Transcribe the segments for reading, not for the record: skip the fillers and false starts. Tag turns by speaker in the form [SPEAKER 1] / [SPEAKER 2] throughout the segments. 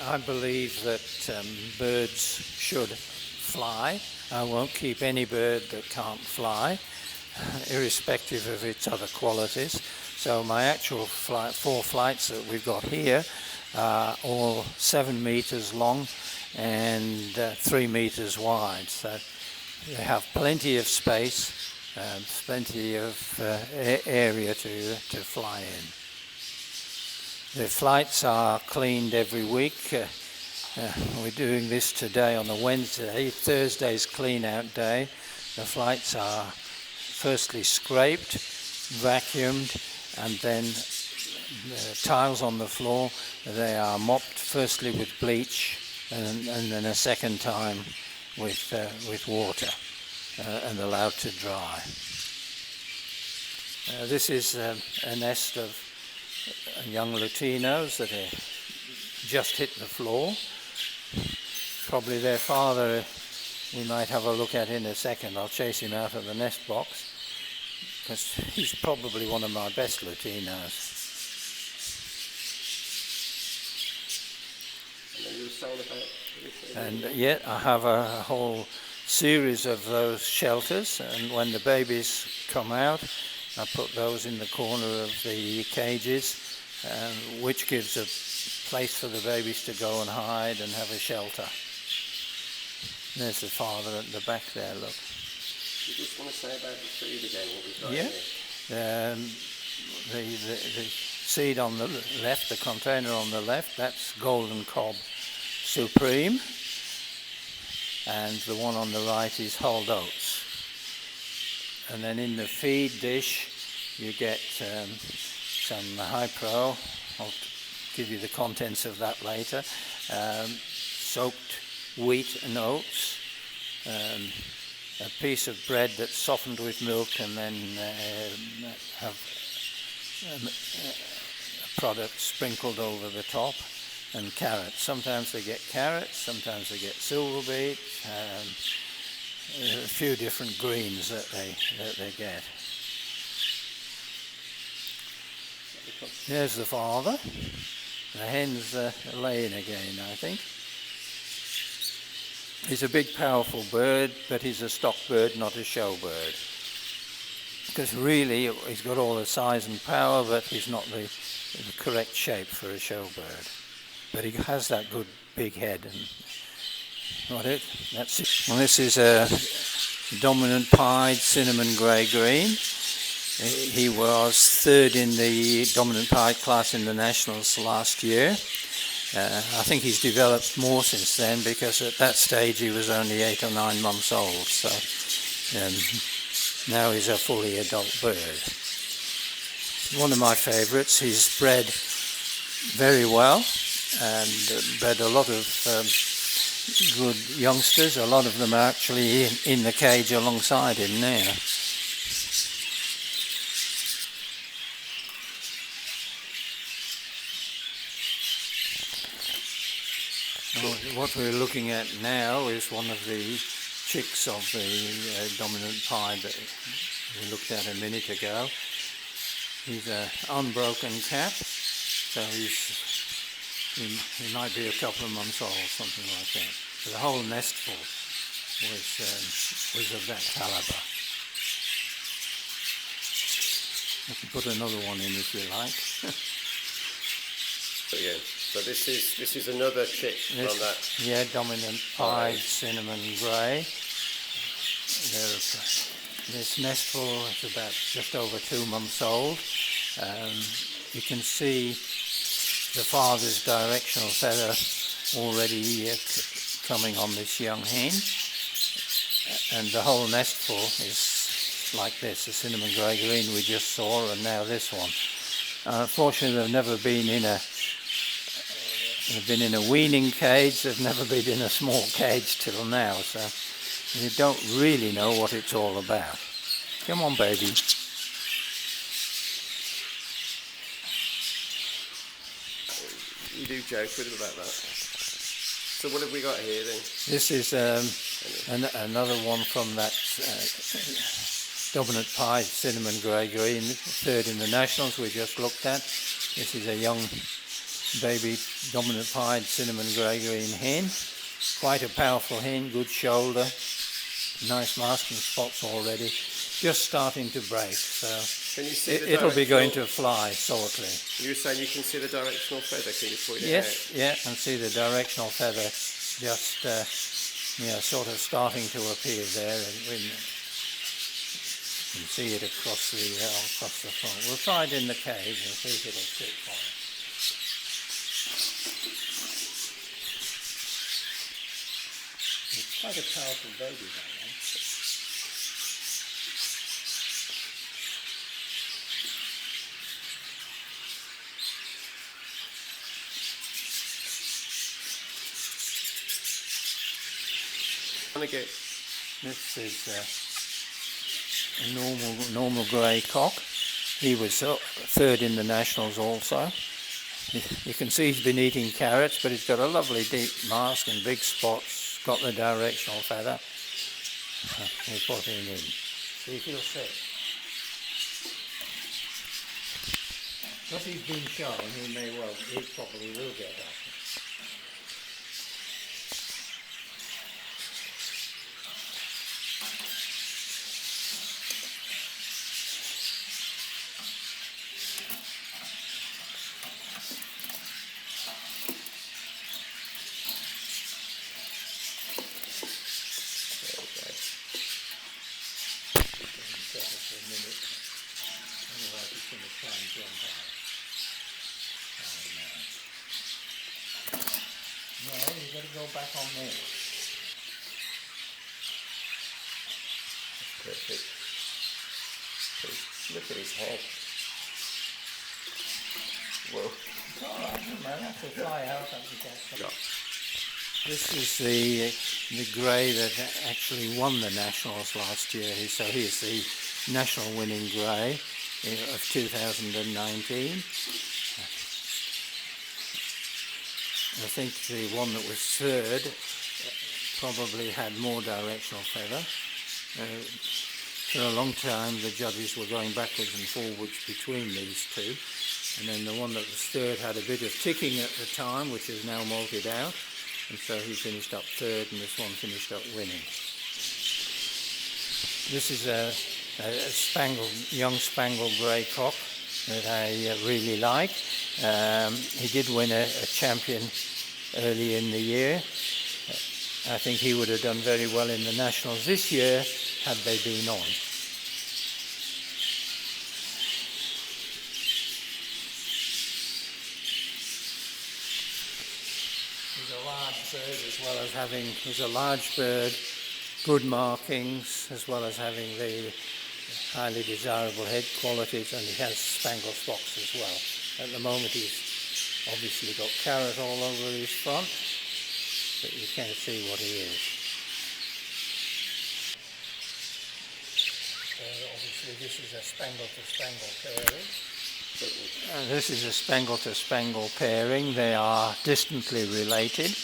[SPEAKER 1] I believe that birds should fly. I won't keep any bird that can't fly, irrespective of its other qualities. So my actual four flights that we've got here are all 7 meters long and 3 meters wide. So they have plenty of space, plenty of area to fly in. The flights are cleaned every week. We're doing this today on a Wednesday. Thursday's clean out day. The flights are firstly scraped, vacuumed, and then the tiles on the floor, they are mopped firstly with bleach and then a second time with water and allowed to dry. This is a nest of young Lutinos that are just hit the floor. Probably their father we might have a look at in a second. I'll chase him out of the nest box because he's probably one of my best Lutinos. And yet I have a whole series of those shelters, and when the babies come out I put those in the corner of the cages, which gives a place for the babies to go and hide and have a shelter. There's the father at the back there, look.
[SPEAKER 2] You just want to say about the seed again, what we've got here?
[SPEAKER 1] The seed on the left, the container on the left, that's Golden Cob Supreme, and the one on the right is Hulled Oats. And then in the feed dish you get some High Pro. I'll give you the contents of that later. Soaked wheat and oats, a piece of bread that's softened with milk, and then have a product sprinkled over the top, and carrots. Sometimes they get carrots, sometimes they get silver beets, a few different greens that they get. There's the father. The hen's laying again, I think. He's a big, powerful bird, but he's a stock bird, not a show bird. Because really, he's got all the size and power, but he's not the correct shape for a show bird. But he has that good big head. And that's it. Well, this is a dominant pied cinnamon grey-green. He was third in the dominant pied class in the Nationals last year. I think he's developed more since then, because at that stage he was only 8 or 9 months old. So now he's a fully adult bird. One of my favourites. He's bred very well and bred a lot of good youngsters. A lot of them are actually in the cage alongside him now. What we're looking at now is one of the chicks of the dominant pied that we looked at a minute ago. He's an unbroken cap, so he might be a couple of months old, something like that. So the whole nestful was of that calibre. I can put another one in if you like.
[SPEAKER 2] Yeah. So this is another chick from that.
[SPEAKER 1] Yeah, dominant pied cinnamon grey. This nestful is about just over 2 months old. You can see the father's directional feather already coming on this young hen, and the whole nestful is like this: the cinnamon grey-green we just saw, and now this one. Unfortunately, they've never been in a They've been in a weaning cage, they've never been in a small cage till now, so you don't really know what it's all about. Come on, baby.
[SPEAKER 2] You do joke with him about that. So what have we got here then?
[SPEAKER 1] This is another one from that dominant pied cinnamon grey-green, third in the Nationals we just looked at. This is a young baby dominant pied cinnamon grey-green hen. Quite a powerful hen, good shoulder, nice masking spots already, just starting to break, so
[SPEAKER 2] Can you see
[SPEAKER 1] it'll be going to fly shortly.
[SPEAKER 2] You were saying you can see the directional feather, can you point it out?
[SPEAKER 1] Yes, yeah, and see the directional feather just sort of starting to appear there, and you can see it across the front. We'll try it in the cage and see if it'll sit fine. It's quite a powerful baby, that one. This is a normal grey cock. He was third in the nationals also. You can see he's been eating carrots, but he's got a lovely deep mask and big spots. Got the directional feather. We'll put him in. See if he'll sit. Because he's been shown, he probably will get up. No, you've got to go back on there.
[SPEAKER 2] That's perfect. Look at his head. Whoa.
[SPEAKER 1] It's all right, man. That's a fly out.
[SPEAKER 2] Yeah.
[SPEAKER 1] This is the grey that actually won the nationals last year. So he's the national winning grey of 2019. I think the one that was third probably had more directional feather. For a long time the judges were going backwards and forwards between these two, and then the one that was third had a bit of ticking at the time, which is now malted out, and so he finished up third and this one finished up winning. This is a young spangled grey cock that I really like. He did win a champion early in the year. I think he would have done very well in the nationals this year had they been on. He's a large bird he's a large bird, good markings, as well as having the highly desirable head qualities, and he has spangled spots as well. At the moment he's obviously got carrot all over his front, but you can't see what he is. Obviously this is a spangle to spangle pairing. This is a spangle to spangle pairing. They are distantly related.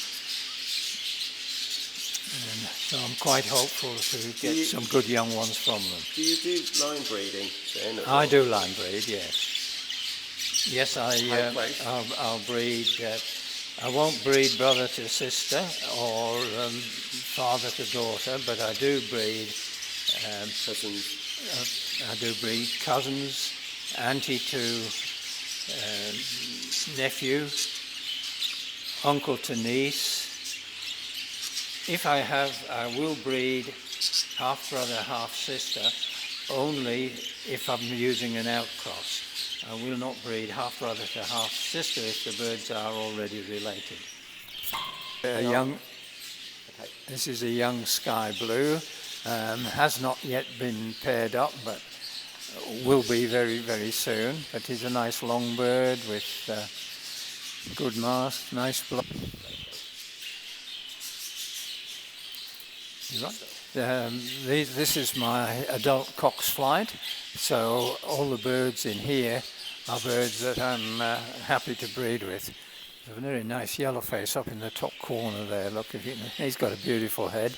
[SPEAKER 1] And so I'm quite hopeful to get some good young ones from them.
[SPEAKER 2] Do you do line breeding then?
[SPEAKER 1] I do line breed, yes. Yes, I'll breed. I won't breed brother to sister or father to daughter, but I do breed
[SPEAKER 2] Cousins.
[SPEAKER 1] I do breed cousins, auntie to nephew, uncle to niece. If I have, I will breed half brother, half sister, only if I'm using an outcross. I will not breed half brother to half sister if the birds are already related. This is a young sky blue. Has not yet been paired up, but will be very, very soon. But he's a nice long bird with good mask, nice blood. This is my adult cock's flight, so all the birds in here are birds that I'm happy to breed with. There's a very nice yellow face up in the top corner there. Look, if you can, he's got a beautiful head.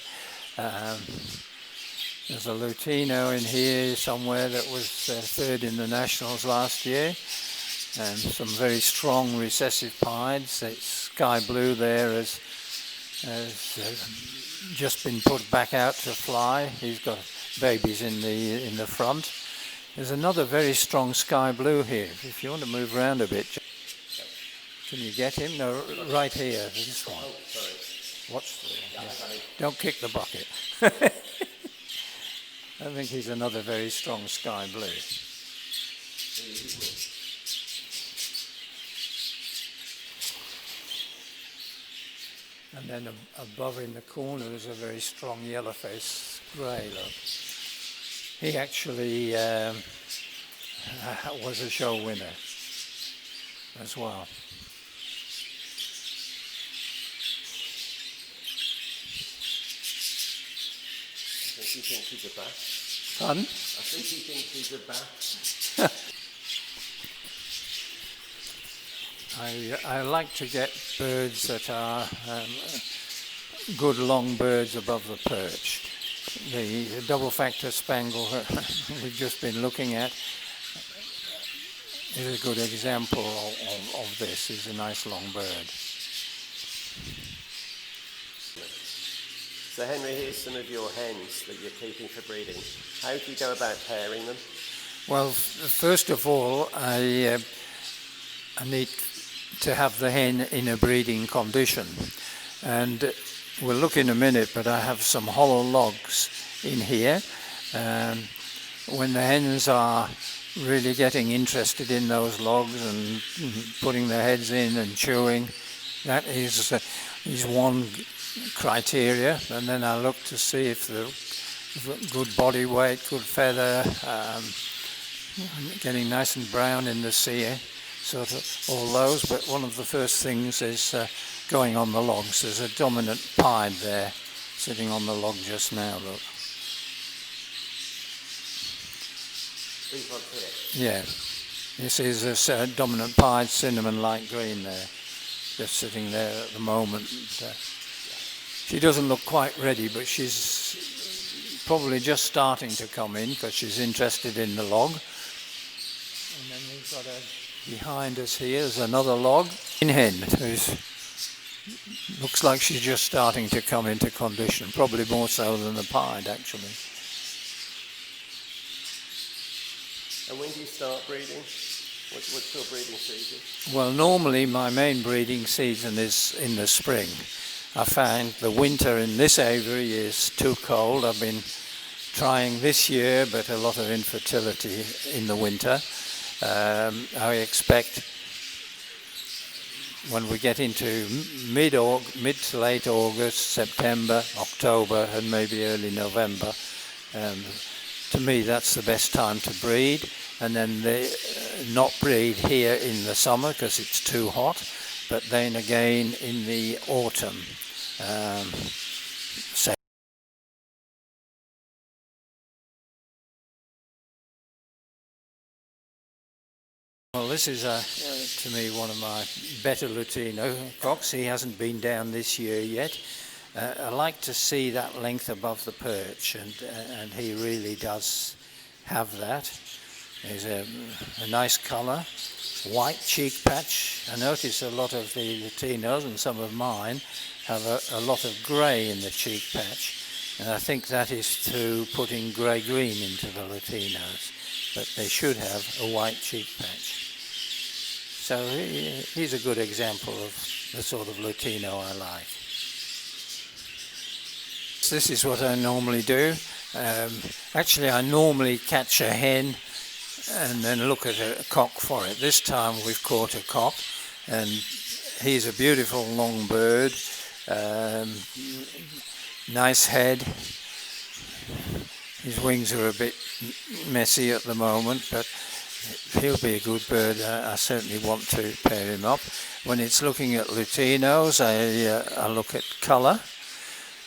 [SPEAKER 1] There's a Lutino in here somewhere that was third in the nationals last year, and some very strong strong recessive pieds. It's sky blue there has just been put back out to fly. He's got babies in the front. There's another very strong sky blue here. If you want to move around a bit, can you get him? No, right here, this one.
[SPEAKER 2] Oh, sorry.
[SPEAKER 1] Watch the, Don't kick the bucket. I think he's another very strong sky blue. And then above in the corner is a very strong yellowface grey, look. He actually was a show winner as well.
[SPEAKER 2] I think he thinks he's a bat.
[SPEAKER 1] Pardon?
[SPEAKER 2] I think he thinks he's a bat.
[SPEAKER 1] I like to get birds that are good long birds above the perch. The double factor spangle we've just been looking at is a good example of this. It's a nice long bird.
[SPEAKER 2] So Henry, here's some of your hens that you're keeping for breeding. How do you go about pairing them?
[SPEAKER 1] Well, first of all, I need to have the hen in a breeding condition, and we'll look in a minute, but I have some hollow logs in here. When the hens are really getting interested in those logs and putting their heads in and chewing, that is one criteria. And then I look to see if the good body weight, good feather, getting nice and brown in the cere, sort of all those. But one of the first things is going on the logs. There's a dominant pied there sitting on the log just now, look.
[SPEAKER 2] These ones here?
[SPEAKER 1] Yeah. This is a dominant pied cinnamon light green there, just sitting there at the moment. She doesn't look quite ready, but she's probably just starting to come in because she's interested in the log. And then we've got behind us here is another log in hen who's looks like she's just starting to come into condition, probably more so than the pied actually.
[SPEAKER 2] And when do you start breeding? What's your breeding season?
[SPEAKER 1] Well, normally my main breeding season is in the spring. I find the winter in this aviary is too cold. I've been trying this year, but a lot of infertility in the winter. I expect when we get into mid to late August, September, October, and maybe early November, to me that's the best time to breed. And then they not breed here in the summer because it's too hot, but then again in the autumn. Well, this is to me one of my better Lutino cocks. He hasn't been down this year yet. I like to see that length above the perch, and he really does have that. There's a nice colour, white cheek patch. I notice a lot of the Lutinos and some of mine have a lot of grey in the cheek patch, and I think that is to putting grey-green into the Lutinos, but they should have a white cheek patch. So he's a good example of the sort of Lutino I like. This is what I normally do. Actually, I normally catch a hen and then look at a cock for it. This time we've caught a cock, and he's a beautiful long bird, nice head. His wings are a bit messy at the moment, but he'll be a good bird. I certainly want to pair him up. When it's looking at Lutinos, I look at colour.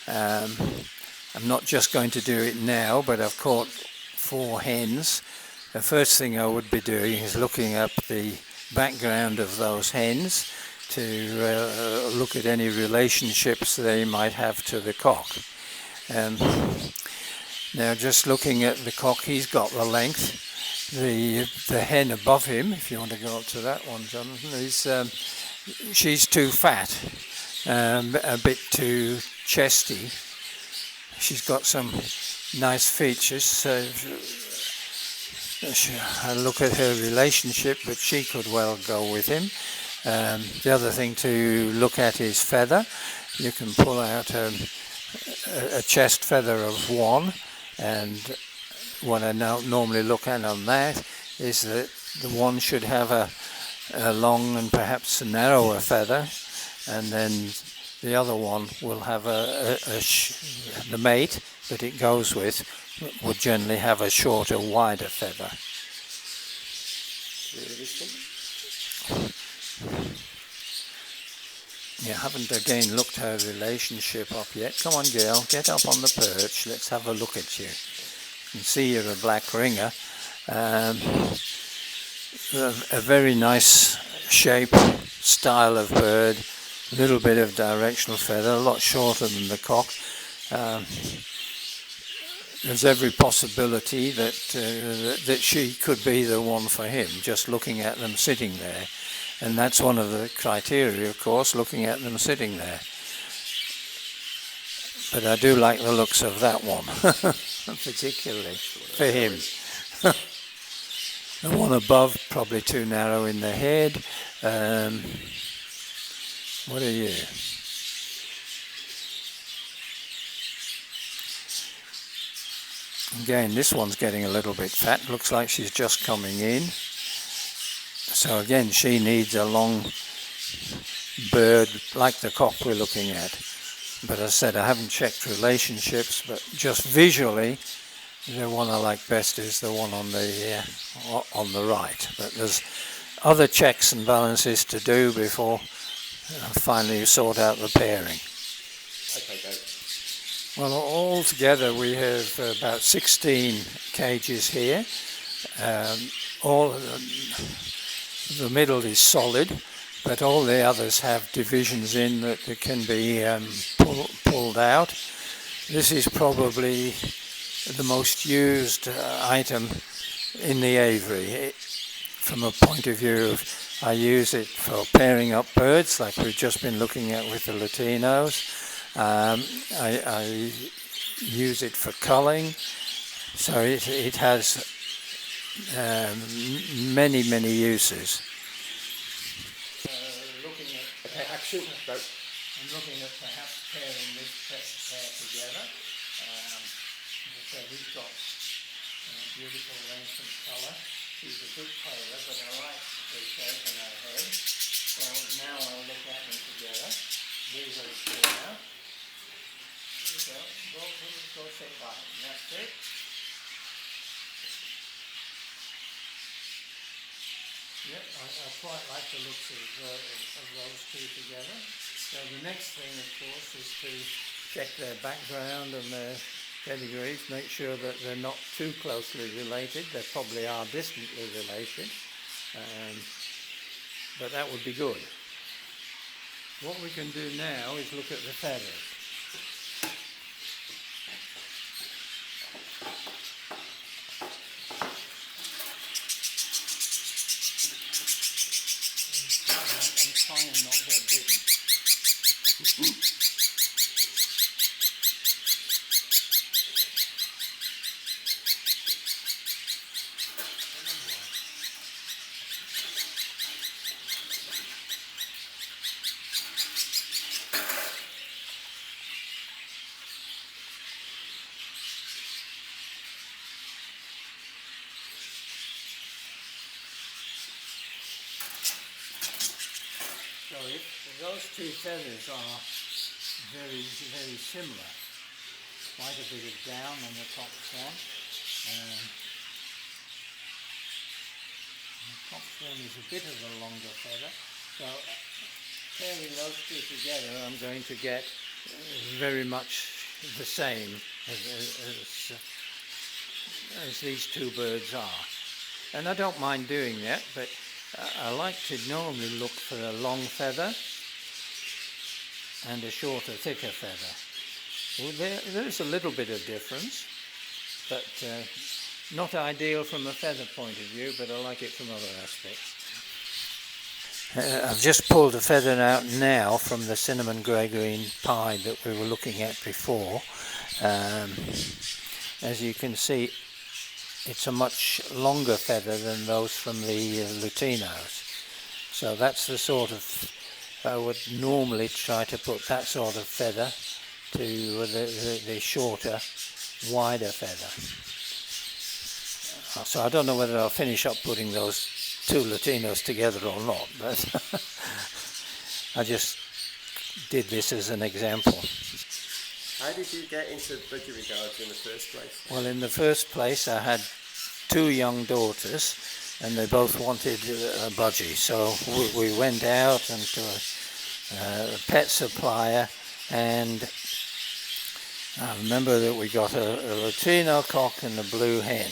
[SPEAKER 1] I'm not just going to do it now, but I've caught 4 hens. The first thing I would be doing is looking up the background of those hens to look at any relationships they might have to the cock. Now just looking at the cock, he's got the length. the hen above him, if you want to go up to that one, Jonathan, is she's too fat, a bit too chesty. She's got some nice features. So I look at her relationship, but she could well go with him. The other thing to look at is feather. You can pull out a chest feather of one, and what I now normally look at on that is that the one should have a long and perhaps a narrower feather, and then the other one will have the mate that it goes with would generally have a shorter, wider feather. You haven't again looked her relationship up yet. Come on, girl, get up on the perch. Let's have a look at you. You can see you're a black ringer. A very nice shape, style of bird. A little bit of directional feather, a lot shorter than the cock. There's every possibility that she could be the one for him, just looking at them sitting there. And that's one of the criteria, of course, looking at them sitting there. But I do like the looks of that one, particularly for him. The one above, probably too narrow in the head. What are you? Again, this one's getting a little bit fat. Looks like she's just coming in. So again, she needs a long bird like the cock we're looking at. But as I said, I haven't checked relationships, but just visually, the one I like best is the one on the right. But there's other checks and balances to do before finally you sort out the pairing.
[SPEAKER 2] Okay, go.
[SPEAKER 1] Well, altogether we have about 16 cages here. The middle is solid, but all the others have divisions in that can be pulled out. This is probably the most used item in the aviary. From a point of view of, I use it for pairing up birds, like we've just been looking at with the Latinos. I use it for culling, so it has many uses. Looking at
[SPEAKER 2] Action. Go.
[SPEAKER 1] I'm looking at perhaps pairing this pair together. So we've got beautiful length and colour. She's a good pairer, but I like the shape in her head. So now I'll look at them together. These are the two now. There we go. Go sit by them. That's it. Yep, I quite like the looks of those two together. So the next thing, of course, is to check their background and their pedigrees, make sure that they're not too closely related. They probably are distantly related, but that would be good. What we can do now is look at the feathers. I'm trying not to get bitten. So those two feathers are very similar. Quite a bit of down on the top one. The top one is a bit of a longer feather. So pairing those two together, I'm going to get very much the same as these two birds are. And I don't mind doing that, but I like to normally look for a long feather and a shorter, thicker feather. Well, there is a little bit of difference, but Not ideal from a feather point of view, but I like it from other aspects. I've just pulled a feather out now from the cinnamon grey-green pied that we were looking at before. As you can see, it's a much longer feather than those from the lutinos. So that's the sort of, I would normally try to put that sort of feather to the shorter, wider feather. So I don't know whether I'll finish up putting those two lutinos together or not, but I just did this as an example.
[SPEAKER 2] How did you get into budgerigars in the first place?
[SPEAKER 1] Well, in the first place I had two young daughters and they both wanted a budgie, so we went out and to a pet supplier, and I remember that we got a Latino cock and a blue hen,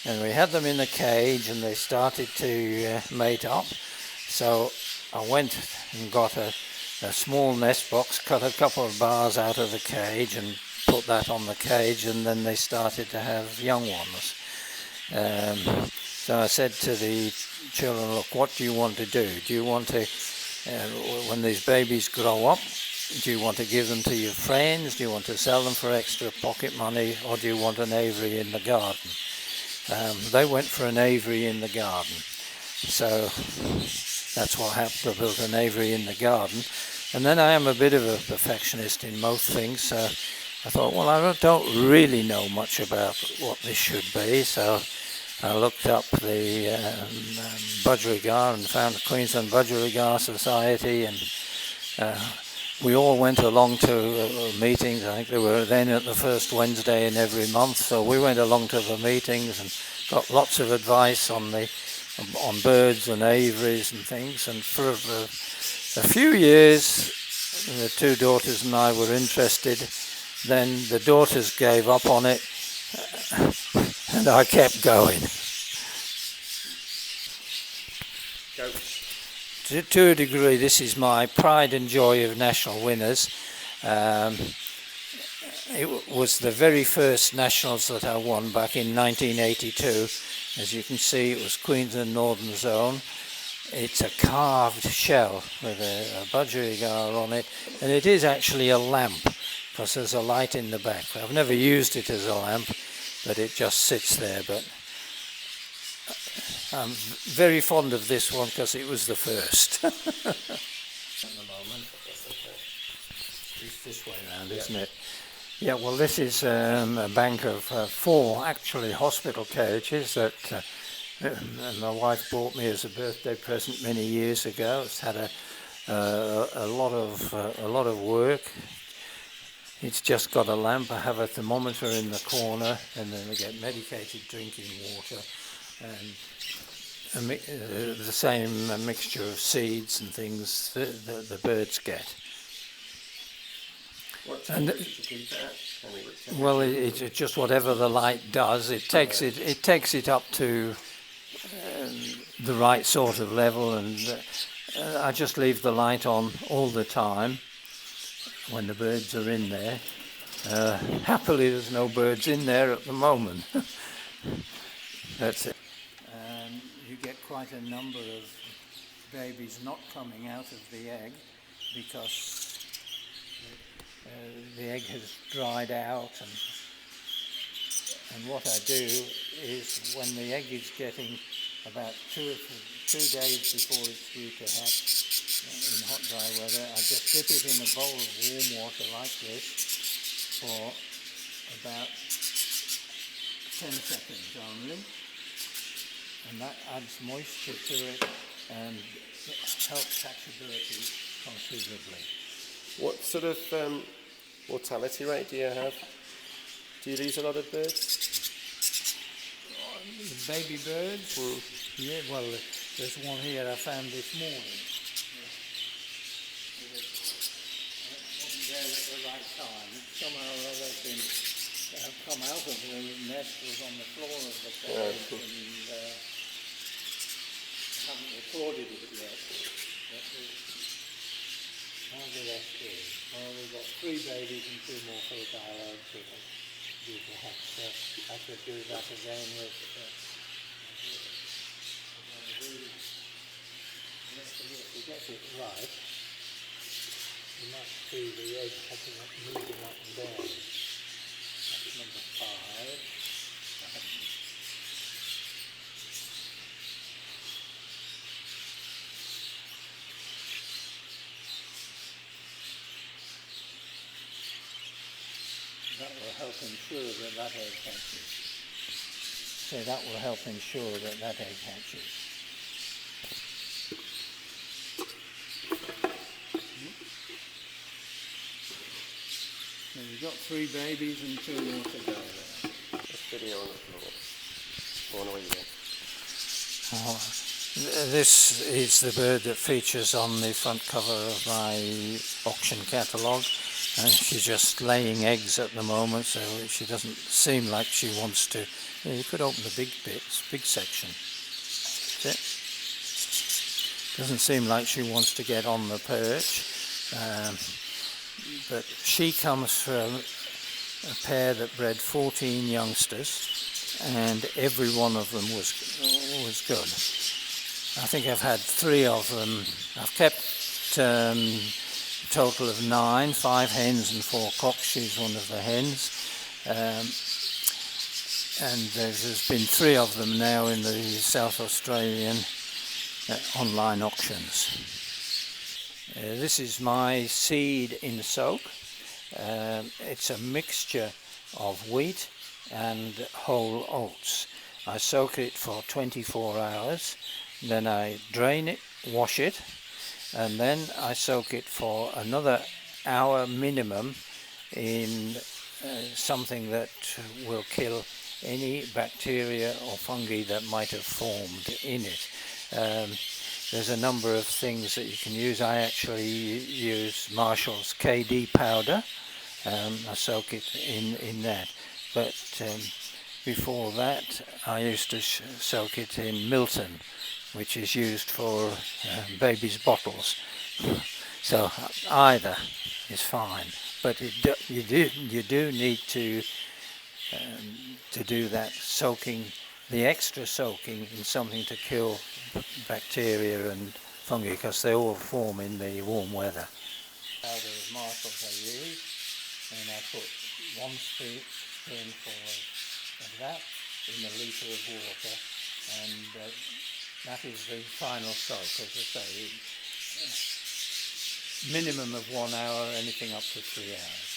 [SPEAKER 1] and we had them in a cage and they started to mate up. So I went and got a small nest box, cut a couple of bars out of the cage and put that on the cage, and then they started to have young ones. So I said to the children, look, what do you want to do? Do you want to, when these babies grow up, do you want to give them to your friends? Do you want to sell them for extra pocket money? Or do you want an aviary in the garden? They went for an aviary in the garden. So that's what happened. I built an aviary in the garden. And then I am a bit of a perfectionist in most things. So I thought, well, I don't really know much about what this should be. So I looked up the Budgerigar and found the Queensland Budgerigar Society, and we all went along to meetings. I think they were then at the first Wednesday in every month, so we went along to the meetings and got lots of advice on birds and aviaries and things. And for a few years, the two daughters and I were interested. Then the daughters gave up on it, and I kept going.
[SPEAKER 2] Go.
[SPEAKER 1] To a degree, this is my pride and joy of national winners. It was the very first nationals that I won back in 1982. As you can see, it was Queensland Northern Zone. It's a carved shell with a budgerigar on it, and it is actually a lamp because there's a light in the back. I've never used it as a lamp, but it just sits there. But I'm very fond of this one because it was the first. At the moment, it's this way around, isn't it? Yeah, well, this is a bank of four actually hospital cages that my wife bought me as a birthday present many years ago. It's had a lot of work. It's just got a lamp. I have a thermometer in the corner, and then they get medicated drinking water, and the same mixture of seeds and things that the birds get.
[SPEAKER 2] What temperature do you keep it at?
[SPEAKER 1] Well, it's just whatever the light does. It takes it up to the right sort of level, and I just leave the light on all the time when the birds are in there. Happily, there's no birds in there at the moment. That's it. You get quite a number of babies not coming out of the egg because the egg has dried out, and what I do is when the egg is getting about two days before it's due to hatch in hot dry weather, I just dip it in a bowl of warm water like this for about 10 seconds only, and that adds moisture to it and helps hatchability considerably.
[SPEAKER 2] What sort of mortality rate do you have? Do you lose a lot of birds?
[SPEAKER 1] Baby birds? Yeah, well, there's one here I found this morning. It wasn't there at the right time. Somehow or other it's come out of the nest, was on the floor of the cage, and haven't recorded it yet. How the rest is? Well, we've got 3 babies and 2 more fertile eggs due to hatch. So I should do that again with if we get it right, you might see the egg moving up and down. That's number 5. That will help ensure that that egg hatches. So that will help ensure that that egg hatches. So you've got 3 babies and 2 more to go there.
[SPEAKER 2] This video on the floor. Go on away again.
[SPEAKER 1] This is the bird that features on the front cover of my auction catalogue. And she's just laying eggs at the moment, so she doesn't seem like she wants to. You could open the big bits, big section. That's it. Doesn't seem like she wants to get on the perch, but she comes from a pair that bred 14 youngsters, and every one of them was good. I think I've had 3 of them. I've kept total of 9, 5 hens and 4 cocks. She's one of the hens, and there's been 3 of them now in the South Australian online auctions. This is my seed in soak. It's a mixture of wheat and whole oats. I soak it for 24 hours, then I drain it, wash it, and then I soak it for another hour minimum in something that will kill any bacteria or fungi that might have formed in it. There's a number of things that you can use. I actually use Marshall's KD powder. I soak it in that. But before that I used to soak it in Milton, which is used for babies' bottles. So either is fine, but you do need to do that soaking, the extra soaking, in something to kill bacteria and fungi, because they all form in the warm weather. Powder of Marshall's I use, and I put 1 spoonful of that in a litre of water, and that is the final soak. As I say, minimum of 1 hour, anything up to 3 hours.